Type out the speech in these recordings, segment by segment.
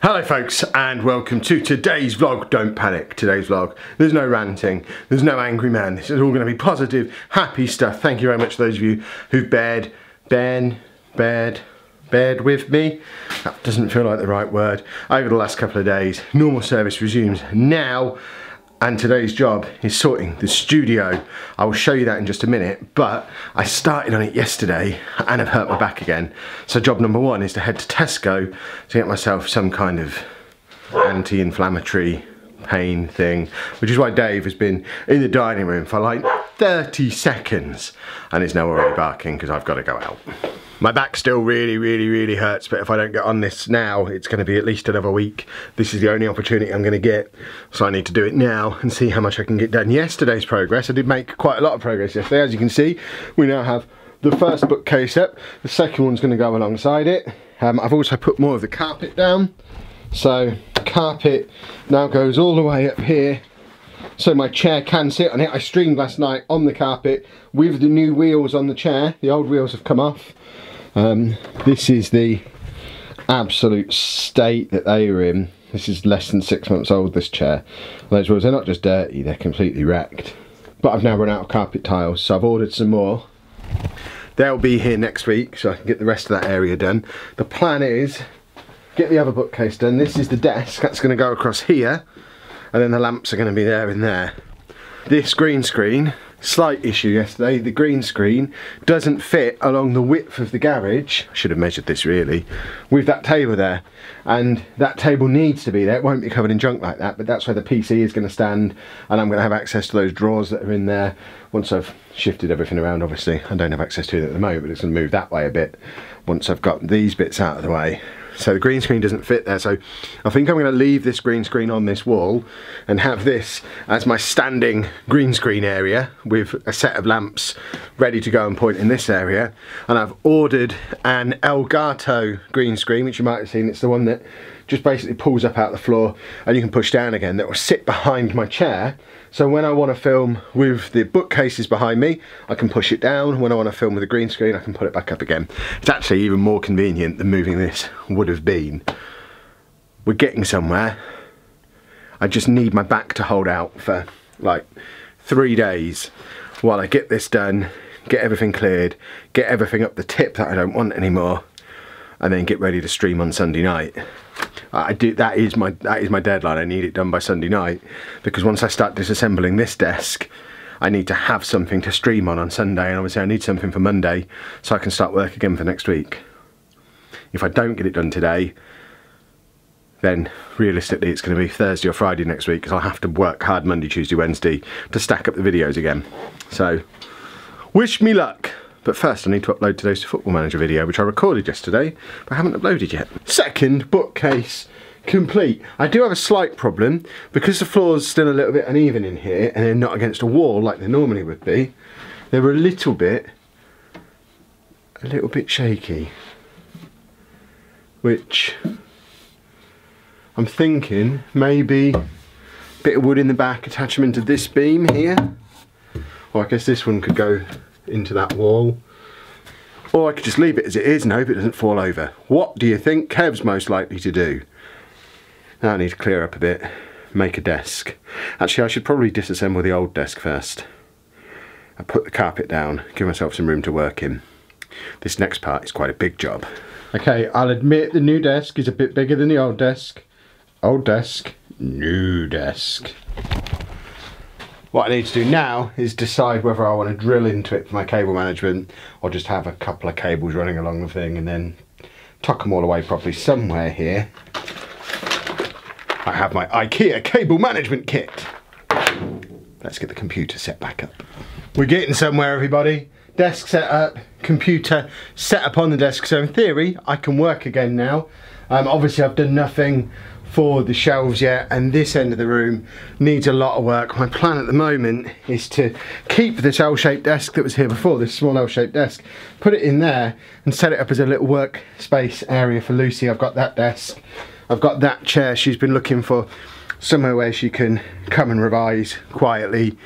Hello folks and welcome to today's vlog. Don't panic, today's vlog. There's no ranting, there's no angry man. This is all going to be positive, happy stuff. Thank you very much to those of you who've bared with me. That doesn't feel like the right word. Over the last couple of days, normal service resumes now. And today's job is sorting the studio. I will show you that in just a minute, but I started on it yesterday and I've hurt my back again. So job number one is to head to Tesco to get myself some kind of anti-inflammatory pain thing, which is why Dave has been in the dining room for like 30 seconds and is now already barking because I've got to go out. My back still really hurts, but if I don't get on this now, it's going to be at least another week. This is the only opportunity I'm going to get, so I need to do it now and see how much I can get done. Yesterday's progress, I did make quite a lot of progress yesterday. As you can see, we now have the first bookcase up. The second one's going to go alongside it. I've also put more of the carpet down. So the carpet now goes all the way up here, so my chair can sit on it. I streamed last night on the carpet with the new wheels on the chair. The old wheels have come off. This is the absolute state that they were in. This is less than 6 months old, this chair. Those wheels, they're not just dirty, they're completely wrecked. But I've now run out of carpet tiles, so I've ordered some more. They'll be here next week, so I can get the rest of that area done. The plan is, get the other bookcase done. This is the desk, that's going to go across here. And then the lamps are going to be there and there. This green screen, slight issue yesterday, the green screen doesn't fit along the width of the garage. I should have measured this really, with that table there. And that table needs to be there. It won't be covered in junk like that, but that's where the PC is going to stand. And I'm going to have access to those drawers that are in there. Once I've shifted everything around, obviously. I don't have access to it at the moment, but it's going to move that way a bit once I've got these bits out of the way. So the green screen doesn't fit there, so I think I'm going to leave this green screen on this wall and have this as my standing green screen area with a set of lamps ready to go and point in this area. And I've ordered an Elgato green screen, which you might have seen. It's the one that just basically pulls up out the floor and you can push down again, that will sit behind my chair. So when I want to film with the bookcases behind me, I can push it down. When I want to film with the green screen, I can put it back up again. It's actually even more convenient than moving this would have been. We're getting somewhere. I just need my back to hold out for like 3 days while I get this done, get everything cleared, get everything up the tip that I don't want anymore, and then get ready to stream on Sunday night. That is my deadline. I need it done by Sunday night, because once I start disassembling this desk, I need to have something to stream on Sunday, and obviously I need something for Monday so I can start work again for next week. If I don't get it done today, then realistically it's going to be Thursday or Friday next week, because I'll have to work hard Monday, Tuesday, Wednesday to stack up the videos again. So wish me luck. But first I need to upload today's Football Manager video, which I recorded yesterday, but I haven't uploaded yet. Second bookcase complete. I do have a slight problem, because the floor's still a little bit uneven in here, and they're not against a wall like they normally would be. They're a little bit shaky. Which, I'm thinking, maybe a bit of wood in the back, attachment to this beam here. Or I guess this one could go into that wall, or I could just leave it as it is and hope it doesn't fall over. What do you think Kev's most likely to do? Now I need to clear up a bit, make a desk. Actually, I should probably disassemble the old desk first. I put the carpet down, give myself some room to work in. This next part is quite a big job. Okay, I'll admit the new desk is a bit bigger than the old desk. Old desk, new desk. What I need to do now is decide whether I want to drill into it for my cable management, or just have a couple of cables running along the thing and then tuck them all away properly. Somewhere here I have my IKEA cable management kit. Let's get the computer set back up. We're getting somewhere, everybody. Desk set up, computer set up on the desk, so in theory I can work again now. Obviously I've done nothing for the shelves yet, and this end of the room needs a lot of work. My plan at the moment is to keep this L-shaped desk that was here before, this small L-shaped desk, put it in there and set it up as a little workspace area for Lucy. I've got that desk, I've got that chair she's been looking for, somewhere where she can come and revise quietly,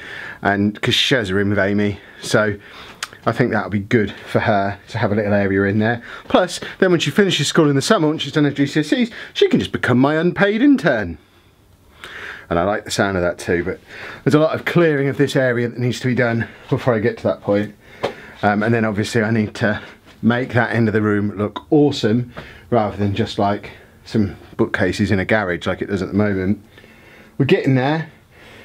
and because she shares a room with Amy. So I think that'll be good for her to have a little area in there. Plus, then when she finishes school in the summer, once she's done her GCSEs, she can just become my unpaid intern. And I like the sound of that too, but there's a lot of clearing of this area that needs to be done before I get to that point. And then obviously I need to make that end of the room look awesome, rather than just like some bookcases in a garage like it does at the moment. We're getting there.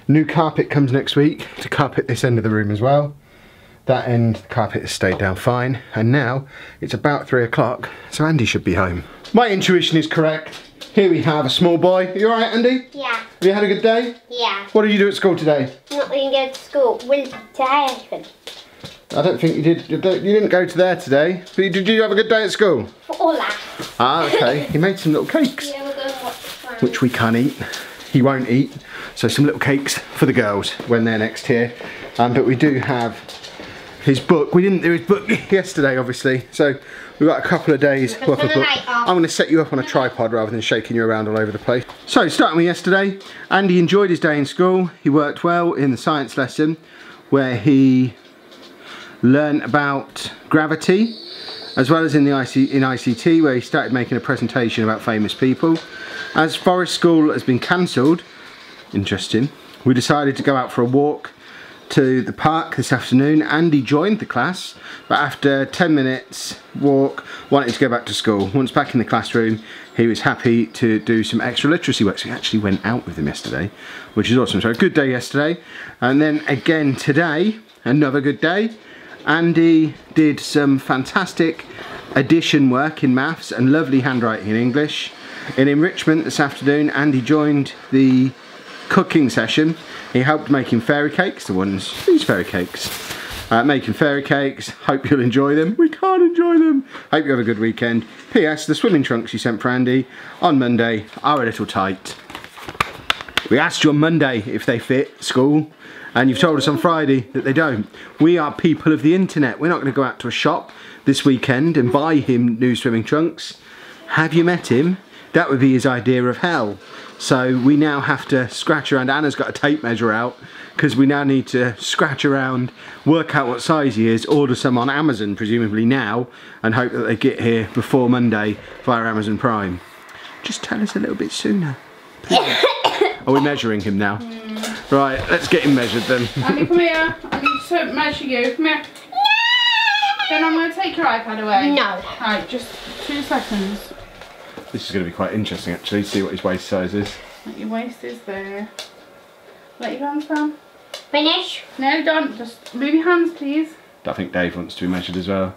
New carpet comes next week to carpet this end of the room as well. That end, the carpet has stayed down fine, and now it's about 3 o'clock, so Andy should be home. My intuition is correct. Here we have a small boy. You alright, Andy? Yeah. Have you had a good day? Yeah. What did you do at school today? Not really go to school. Went to Hayden. I don't think you did. You didn't go to there today. But did you have a good day at school? For all that. Ah, okay. He made some little cakes. Yeah, we're going to watch Friends. Which we can't eat. He won't eat. So some little cakes for the girls when they're next here. But we do have his book. We didn't do his book yesterday, obviously. So we've got a couple of days worth of book. I'm going to set you up on a tripod rather than shaking you around all over the place. So starting with yesterday, Andy enjoyed his day in school. He worked well in the science lesson where he learned about gravity, as well as in ICT where he started making a presentation about famous people. As Forest School has been cancelled, interesting, we decided to go out for a walk to the park this afternoon. Andy joined the class, but after 10 minutes walk wanted to go back to school. Once back in the classroom, he was happy to do some extra literacy work, so he actually went out with him yesterday, which is awesome. So a good day yesterday, and then again today, another good day. Andy did some fantastic addition work in maths and lovely handwriting in English. In enrichment this afternoon, Andy joined the cooking session. He helped making fairy cakes, these fairy cakes. Making fairy cakes, hope you'll enjoy them. We can't enjoy them. Hope you have a good weekend. P.S. the swimming trunks you sent for Andy on Monday are a little tight. We asked you on Monday if they fit school, and you've told us on Friday that they don't. We are people of the internet. We're not going to go out to a shop this weekend and buy him new swimming trunks. Have you met him? That would be his idea of hell. So we now have to scratch around. Anna's got a tape measure out because we now need to scratch around, work out what size he is, order some on Amazon presumably now, and hope that they get here before Monday via Amazon Prime. Just tell us a little bit sooner. Are we measuring him now? Right, let's get him measured then. Andy, come here. I need to measure you. Come here. No! Then I'm going to take your iPad away. No. Right, just 2 seconds. This is going to be quite interesting actually, see what his waist size is. Like your waist is there. Let your hands down. Finish. No, don't. Just move your hands, please. I think Dave wants to be measured as well.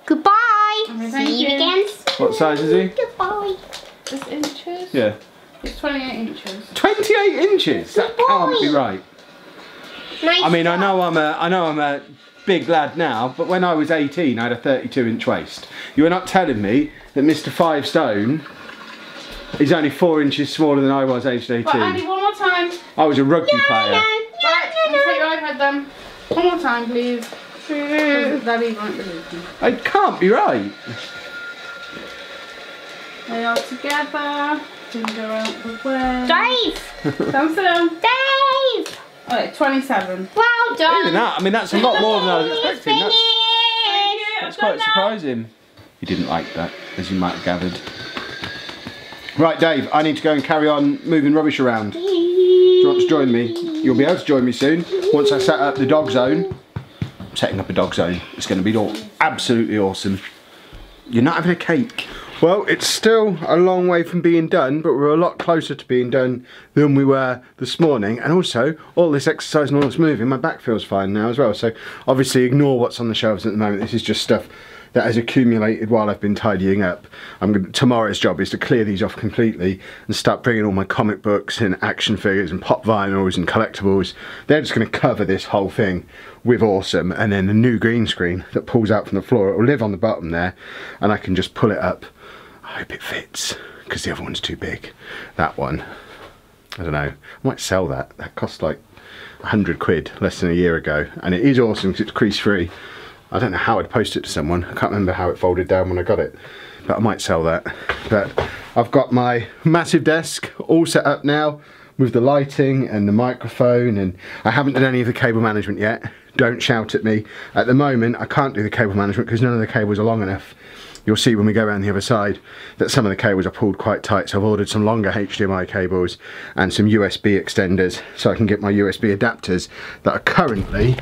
Goodbye. Okay, thank See you you. again. What size is he? Goodbye. This inches? Yeah. It's 28 inches. 28 inches? That can't be right. Nice. I mean, I know I'm a big lad now, but when I was 18, I had a 32-inch waist. You are not telling me that Mr. 5 Stone is only 4 inches smaller than I was aged 18. Right, Andy, one more time. I was a rugby player. Right, I'm going to take your iPad then. One more time, please. Daddy won't believe me. It can't be right. They are together. Finger out the way. Dave. Stand still. Dave. Alright, 27. Well done. Even that, I mean, that's a lot more than I was expecting. Finish. That's quite surprising. He didn't like that, as you might have gathered. Right, Dave, I need to go and carry on moving rubbish around. Do you want to join me? You'll be able to join me soon. Once I set up the dog zone. I'm setting up a dog zone. It's going to be absolutely awesome. You're not having a cake. Well, it's still a long way from being done, but we're a lot closer to being done than we were this morning. And also, all this exercise and all this moving, my back feels fine now as well. So obviously ignore what's on the shelves at the moment. This is just stuff that has accumulated while I've been tidying up. Tomorrow's job is to clear these off completely and start bringing all my comic books and action figures and pop vinyls and collectibles. They're just going to cover this whole thing with awesome, and then the new green screen that pulls out from the floor, it will live on the bottom there, and I can just pull it up. I hope it fits, because the other one's too big. That one, I don't know, I might sell that. That cost like 100 quid less than a year ago, and it is awesome because it's crease free. I don't know how I'd post it to someone. I can't remember how it folded down when I got it, but I might sell that. But I've got my massive desk all set up now with the lighting and the microphone, and I haven't done any of the cable management yet. don't shout at me. At the moment I can't do the cable management because none of the cables are long enough. You'll see when we go around the other side that some of the cables are pulled quite tight, so I've ordered some longer HDMI cables and some USB extenders so I can get my USB adapters that are currently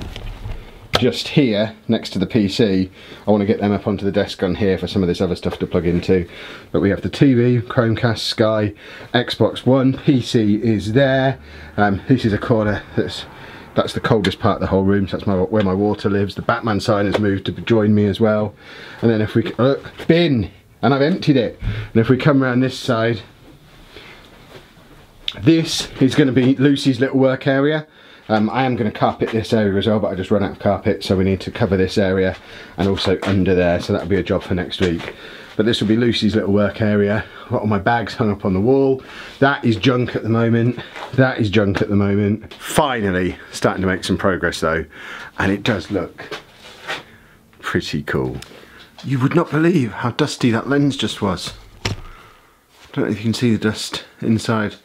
just here next to the PC. I want to get them up onto the desk on here for some of this other stuff to plug into. But we have the TV, Chromecast, Sky, Xbox One, PC is there. This is a corner that's the coldest part of the whole room, so that's where my water lives. The Batman sign has moved to join me as well. And then if we look, bin, and I've emptied it. And if we come around this side, this is going to be Lucy's little work area. I am going to carpet this area as well, but I just run out of carpet, so we need to cover this area and also under there, so that'll be a job for next week. But this will be Lucy's little work area. I've got all my bags hung up on the wall. That is junk at the moment. That is junk at the moment. Finally starting to make some progress though, and it does look pretty cool. You would not believe how dusty that lens just was. I don't know if you can see the dust inside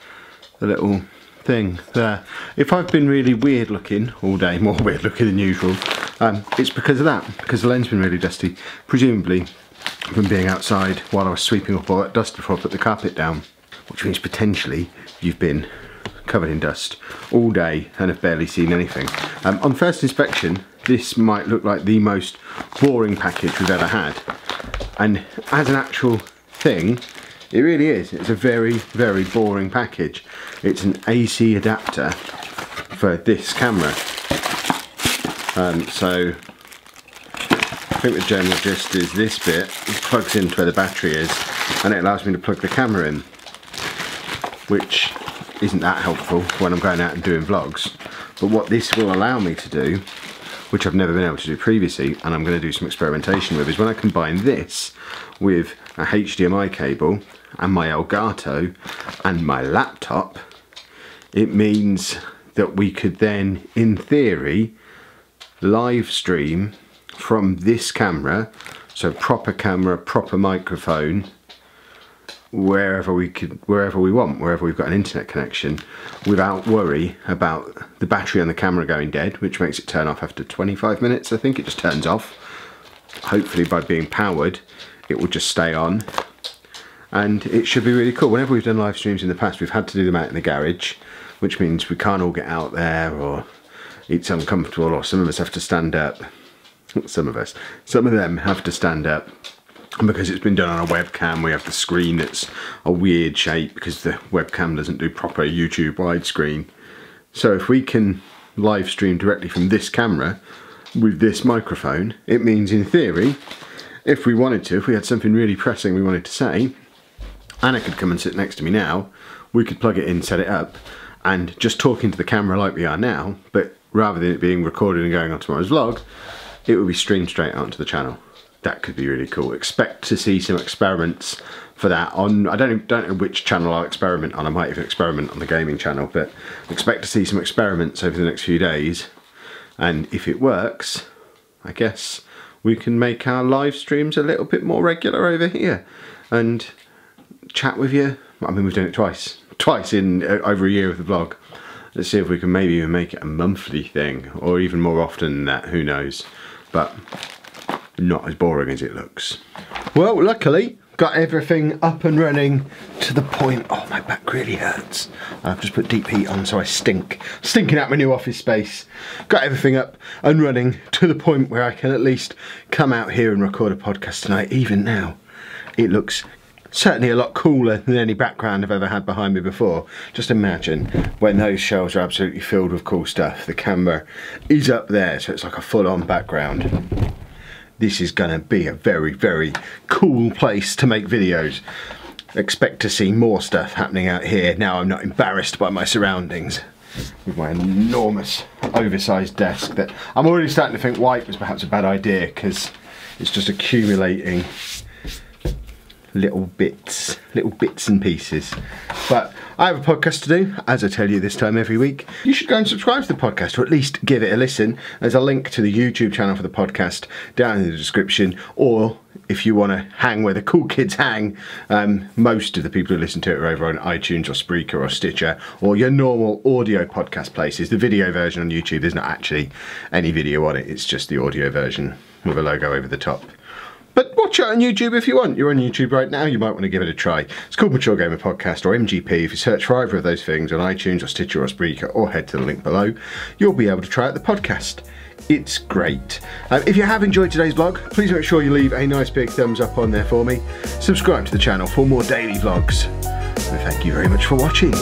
the little thing there. If I've been really weird looking all day, more weird looking than usual, it's because of that, because the lens has been really dusty, presumably from being outside while I was sweeping up all that dust before I put the carpet down, which means potentially you've been covered in dust all day and have barely seen anything. On first inspection, this might look like the most boring package we've ever had, and as an actual thing, it really is. It's a very, very boring package. It's an AC adapter for this camera. So I think the general gist is this bit plugs into where the battery is, and it allows me to plug the camera in, which isn't that helpful when I'm going out and doing vlogs. But what this will allow me to do, which I've never been able to do previously, and I'm going to do some experimentation with, is when I combine this with a HDMI cable and my Elgato and my laptop, it means that we could then, in theory, live stream from this camera, so proper camera, proper microphone, wherever we want, wherever we've got an internet connection, without worry about the battery on the camera going dead, which makes it turn off after 25 minutes. I think it just turns off. Hopefully by being powered it will just stay on, and it should be really cool. Whenever we've done live streams in the past, we've had to do them out in the garage, which means we can't all get out there, or it's uncomfortable, or some of us have to stand up. Some of them have to stand up, and because it's been done on a webcam, we have the screen that's a weird shape because the webcam doesn't do proper YouTube widescreen. So if we can live stream directly from this camera with this microphone, it means in theory, if we wanted to, if we had something really pressing we wanted to say, Anna could come and sit next to me now, we could plug it in, set it up, and just talk into the camera like we are now, but rather than it being recorded and going on tomorrow's vlog, it would be streamed straight onto the channel. That could be really cool. Expect to see some experiments for that on, I don't know which channel I'll experiment on. I might even experiment on the gaming channel, but expect to see some experiments over the next few days, and if it works, I guess we can make our live streams a little bit more regular over here and chat with you. I mean, we've done it twice in over a year of the vlog. Let's see if we can maybe even make it a monthly thing, or even more often than that, who knows. But not as boring as it looks. Well, luckily got everything up and running to the point. Oh, my back really hurts. I've just put deep heat on, so I stinking out my new office space. Got everything up and running to the point where I can at least come out here and record a podcast tonight. Even now, it looks certainly a lot cooler than any background I've ever had behind me before. Just imagine when those shelves are absolutely filled with cool stuff. The camera is up there, so it's like a full-on background. This is gonna be a very, very cool place to make videos. Expect to see more stuff happening out here now I'm not embarrassed by my surroundings with my enormous oversized desk that I'm already starting to think white was perhaps a bad idea, because it's just accumulating little bits and pieces. But I have a podcast to do, as I tell you this time every week. You should go and subscribe to the podcast, or at least give it a listen. There's a link to the YouTube channel for the podcast down in the description, or if you want to hang where the cool kids hang. Most of the people who listen to it are over on iTunes or Spreaker or Stitcher or your normal audio podcast places. The video version on YouTube, there's not actually any video on it, it's just the audio version with a logo over the top. But watch it on YouTube if you want. You're on YouTube right now, you might want to give it a try. It's called Mature Gamer Podcast, or MGP. If you search for either of those things on iTunes or Stitcher or Spreaker, or head to the link below, you'll be able to try out the podcast. It's great. If you have enjoyed today's vlog, please make sure you leave a nice big thumbs up on there for me. Subscribe to the channel for more daily vlogs. And thank you very much for watching.